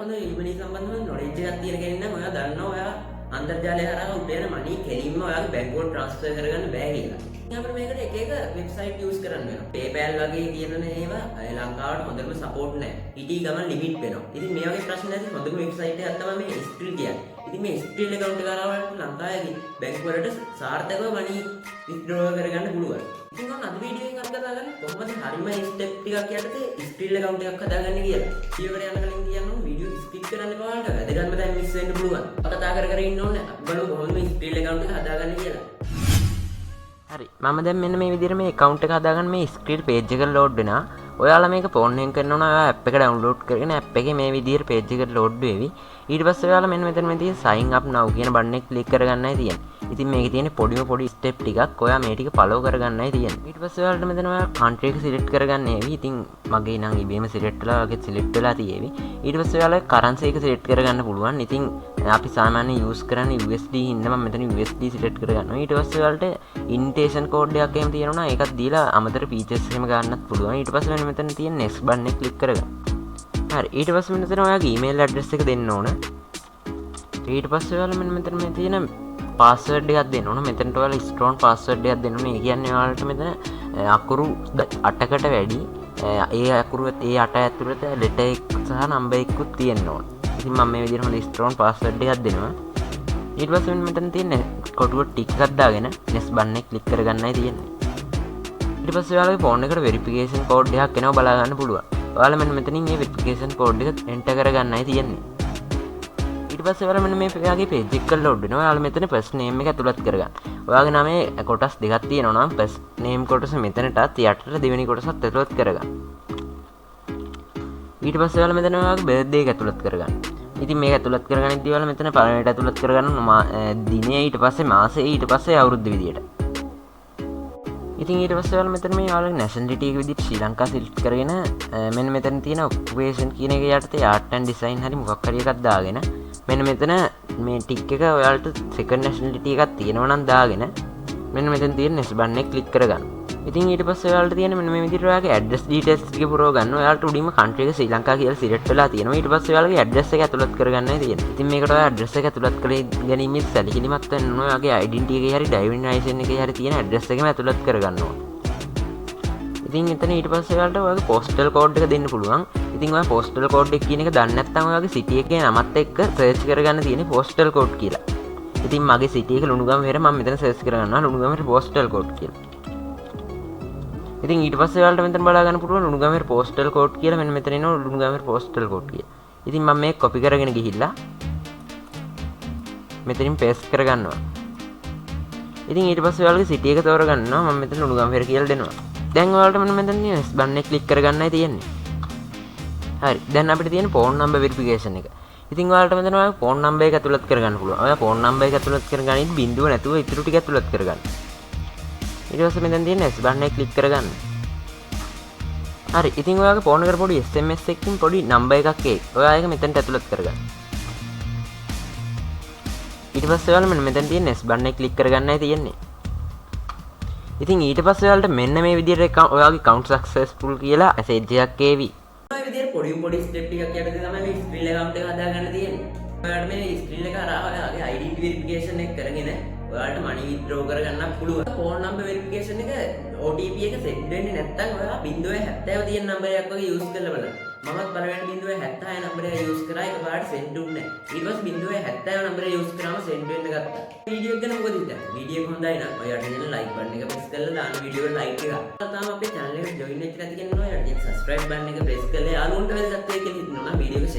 හොඳ ඉල්මනි සම්බන්ධව නොලෙජ් එකක් තියෙන කෙනෙක් නම් ඔයා දන්නවා ඔයා අන්තර්ජාලය හරහා උඩේන මනි කෙලින්ම ඔයාගේ බැංකුවට ට්‍රාන්ස්ෆර් කරගන්න බෑ කියලා. ඉතින් අපිට මේකට එක එක වෙබ්සයිට් යූස් කරන්න වෙනවා. PayPal වගේ තියෙන ඒවා ලංකාවට හොඳටම සපෝට් නැහැ. ඉටි ගමන් ලිමිට් වෙනවා. ඉතින් මේ වගේ ප්‍රශ්න නැති හොඳම වෙබ්සයිට් එකක් තමයි මේ Skrill කියන්නේ. ඉතින් මේ Skrill account එක කරාම ලංකාවේ බැංකු වලට සාර්ථකව මනි withdraw කරගන්න පුළුවන්. ඉතින් මම අද වීඩියෝ එකක් කතා කරන්නේ කොහොමද හරිම ස්ටෙප් ටිකක් යටතේ Skrill account එකක් හදාගන්නේ කියලා. ඊයකට යන කලින් කියන්න ඕන වීඩියෝ ස්කිප් කරන්න එපා වලට. වැදගත්ම දැන් මිස් වෙන්න පුළුවන්. කතා කර ඉන්න ඕනේ. බලමු කොහොමද මේ Skrill account එක හදාගන්නේ කියලා. හරි. මම දැන් මෙන්න මේ විදිහට මේ account එක හදාගන්න මේ Skrill page එක load වෙනවා. ඔයාලා මේක ෆෝන් එකෙන් කරනවා නම් ඔයා app එක download කරගෙන app එකේ මේ විදිහට page එකට load වෙවි. ඊට පස්සේ ඔයාලා මෙන්න මෙතන මේ තියෙන sign up now කියන බටන් එක click කරගන්නයි තියෙන්නේ. ඉතින් මේකේ තියෙන පොඩි ස්ටෙප් ටිකක් ඔයා මේ ටික follow කරගන්නයි තියෙන්නේ. ඊට පස්සේ ඔයාලට මෙතන ඔයා country එක select කරගන්න ඒවි. ඉතින් මගේ නම් ඉබේම select වෙලා වගේ select වෙලා තියෙවි. ඊට පස්සේ ඔයාලා currency එක select කරගන්න පුළුවන්. ඉතින් අපි සාමාන්‍යයෙන් use කරන්නේ USD හින්දා මම මෙතන USD select කරගන්නවා. ඊට පස්සේ ඔයාලට invitation code එකක් එහෙම තියෙනවා. ඒකත් දීලා අමතර features එහෙම ගන්නත් පුළුවන්. ඊට පස්සේ මෙතන තියෙන next button එක click කරගන්න. හරි. ඊට පස්සේ මෙතන ඔයාගේ email address එක දෙන්න ඕන. ඊට පස්සේ ඔයාලා මෙතන මේ තියෙන password එකක් දෙන්න ඕන. මෙතනට ඔයාලා strong password එකක් දෙන්න ඕන. ඒ කියන්නේ ඔයාලට මෙතන අකුරු 8කට වැඩි ඒ අකුරු ඒ 8 ඇතුළත letter එක සහ number එකකුත් තියෙන්න ඕන. ඉතින් මම මේ විදිහට හොඳ strong password එකක් දෙනවා. ඊට පස්සේ මෙතන තියෙන කොටුව ටික එකක් දාගෙන next button එක click කරගන්නයි තියෙන්නේ. ඊට පස්සේ ඔයාලගේ phone එකට verification code එකක් එනවා බලා ගන්න පුළුවන්. ඔයාලා මෙතනින් මේ verification code එක enter කරගන්නයි තියෙන්නේ. ඊට පස්සේ ඔයාලා මෙන්න මේ ඔයාගේ page එක load වෙනවා. ඔයාලා මෙතන first name එක ඇතුළත් කරගන්න. ඔයාගේ නමේ කොටස් දෙකක් තියෙනවා නම් first name කොටස මෙතනටත් යටට දෙවෙනි කොටසත් ඇතුළත් කරගන්න. ඊට පස්සේ ඔයාලා මෙතන ඔයාගේ birthday එක ඇතුළත් කරගන්න. ඉතින් මේක ඇතුළත් කරගන්නදී ඔයාලා මෙතන පළවෙනිට ඇතුළත් කරගන්න දිනය, ඊට පස්සේ මාසය, ඊට පස්සේ අවුරුද්ද විදියට. ඉතින් ඊට පස්සේ ඔයාලා මෙතන මේ ඔයාලගේ nationality එක විදිහට ශ්‍රී ලංකා select කරගෙන මෙන්න මෙතන තියෙන occupation කියන එක යටතේ art and design හරි මොකක් හරි එකක් දාගෙන මෙන්න මෙතන මේ ටික් එක ඔයාලට second nationality එකක් තියෙනවා නම් දාගෙන මෙන්න මෙතන තියෙන next button එක click කරගන්න. ඉතින් ඊට පස්සේ ඔයාලට තියෙන මෙන්න මේ විදිහට ඔයාගේ address details ටික පුරව ගන්න. ඔයාලට උඩින්ම country එක ශ්‍රී ලංකා කියලා select වෙලා තියෙනවා. ඊට පස්සේ ඔයාලගේ address එක ඇතුළත් කරගන්නයි තියෙන්නේ. ඉතින් මේකට ඔයා address එක ඇතුළත් කරේ ගැනීමෙත් සැලකිලිමත් වෙන්න ඕන. ඔයාගේ identity එකේ හරි driving license එකේ හරි තියෙන address එකම ඇතුළත් කරගන්න ඕන. ඉතින් එතන ඊට පස්සේ ඔයාලට ඔයාගේ postal code එක දෙන්න පුළුවන්. ඉතින් ඔයා postal code එක කියන එක දන්නේ නැත්නම් ඔයාගේ city එකේ නමත් එක්ක search කරගන්න තියෙන්නේ postal code කියලා. ඉතින් මගේ city එක ලුණුගම වෙර මම මෙතන search කරගන්නවා ලුණුගම postal code කියලා. ඉතින් ඊට පස්සේ ඔයාලට මෙතන බලා ගන්න පුළුවන් ලුණුගම postal code කියලා මෙන්න මෙතන එනවා ලුණුගම postal code කියලා. ඉතින් මම මේක copy කරගෙන ගිහිල්ලා මෙතනින් paste කරගන්නවා. ඉතින් ඊට පස්සේ ඔයාලගේ city එක තෝරගන්නවා. මම මෙතන ලුණුගම කියලා දෙනවා. දැන් ඔයාලට මෙන්න මෙතන next button එක click කරගන්නයි තියෙන්නේ. හරි. දැන් අපිට තියෙන phone number verification එක. ඉතින් ඔයාලට මෙතන ඔයාගේ phone number එක ඇතුළත් කරගන්න පුළුවන්. ඔයා phone number එක ඇතුළත් කරගනින් බිඳුව නැතුව ඉතුරු ටික ඇතුළත් කරගන්න. ඊට පස්සේ මෙතන තියෙන next button එක click කරගන්න. හරි. ඉතින් ඔයාගේ phone එකට පොඩි SMS එකකින් පොඩි number එකක් එයි. ඔයා ඒක මෙතනට ඇතුළත් කරගන්න. ඊට පස්සේ ඔයාලා මෙතන තියෙන next button එක click කරගන්නයි තියෙන්නේ. ඉතින් ඊට පස්සේ ඔයාලට මෙන්න මේ විදිහට ඔයාගේ account successful කියලා message එකක් එවි. මේ විදිහට පොඩි step ටිකක් යටතේ තමයි මේ Skrill account එක හදාගන්න තියෙන්නේ. ඔයාලට මේ Skrill එක හරහා ඔයාගේ identity verification එක කරගෙන ඔයාලට money withdraw කරගන්න පුළුවන්. phone number verification එක OTP එක set වෙන්නේ නැත්නම් ඔයා 070 තියෙන number එකක් වගේ use කරලා බලන්න. මමත් පළවෙනි 070 number එක use කරා ඒක ඔයාලට send උන්නේ නැහැ. ඊට පස්සේ 070 number එක use කරාම send වෙන්න ගත්තා. වීඩියෝ එක ගැන මොකද හිතන්නේ? වීඩියෝ එක හොඳයි නම් ඔයාලට දෙන like button එක press කරලා දාන්න වීඩියෝ එකට like එක. තාම අපේ channel එකට join වෙච්ච නැති කෙනෙක් නෝ ඔයාලට subscribe button එක press කරලා යාළුවන්ට වැදගත් වෙයි කියලා හිතනවා නම් වීඩියෝ එක